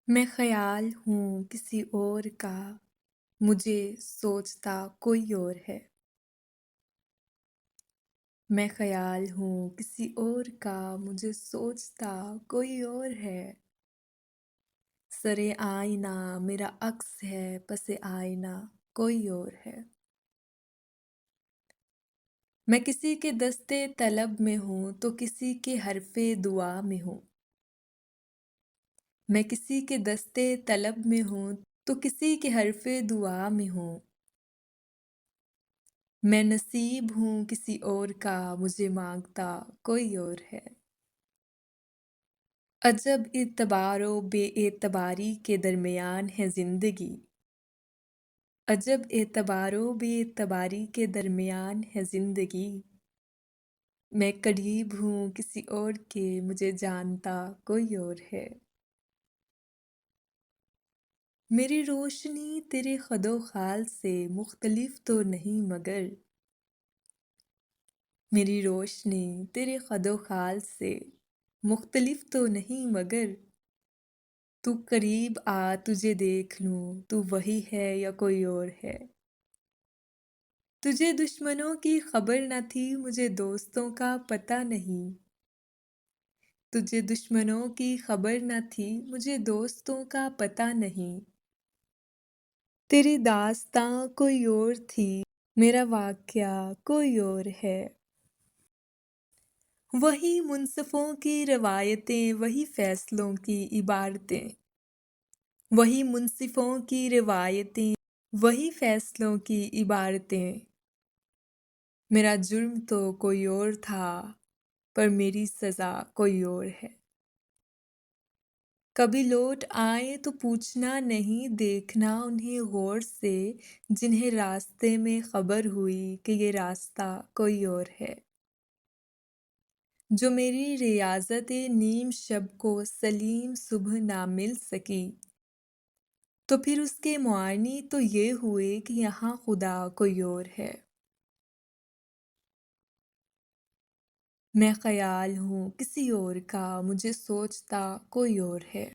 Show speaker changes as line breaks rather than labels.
میں خیال ہوں کسی اور کا، مجھے سوچتا کوئی اور ہے۔ میں خیال ہوں کسی اور کا، مجھے سوچتا کوئی اور ہے۔ سرِ آئینہ میرا عکس ہے، پس آئینہ کوئی اور ہے۔ میں کسی کے دستِ طلب میں ہوں تو کسی کے حرفِ دعا میں ہوں۔ میں کسی کے دستِ طلب میں ہوں تو کسی کے حرفِ دعا میں ہوں۔ میں نصیب ہوں کسی اور کا، مجھے مانگتا کوئی اور ہے۔ عجب اعتبار و بے اعتباری کے درمیان ہے زندگی۔ عجب اعتبار و بے اعتباری کے درمیان ہے زندگی۔ میں قریب ہوں کسی اور کے، مجھے جانتا کوئی اور ہے۔ میری روشنی تیرے خد و خال سے مختلف تو نہیں مگر، میری روشنی تیرے خد و خال سے مختلف تو نہیں مگر، تو قریب آ تجھے دیکھ لوں، تو وہی ہے یا کوئی اور ہے۔ تجھے دشمنوں کی خبر نہ تھی، مجھے دوستوں کا پتہ نہیں۔ تجھے دشمنوں کی خبر نہ تھی، مجھے دوستوں کا پتہ نہیں۔ تیری داستاں کوئی اور تھی، میرا واقعہ کوئی اور ہے۔ وہی منصفوں کی روایتیں، وہی فیصلوں کی عبارتیں۔ وہی منصفوں کی روایتیں، وہی فیصلوں کی عبارتیں۔ میرا جرم تو کوئی اور تھا، پر میری سزا کوئی اور ہے۔ کبھی لوٹ آئیں تو پوچھنا نہیں، دیکھنا انہیں غور سے جنہیں راستے میں خبر ہوئی کہ یہ راستہ کوئی اور ہے۔ جو میری ریاضت نیم شب کو سلیم صبح نہ مل سکی، تو پھر اس کے معانی تو یہ ہوئے کہ یہاں خدا کوئی اور ہے۔ میں خیال ہوں کسی اور کا، مجھے سوچتا کوئی اور ہے۔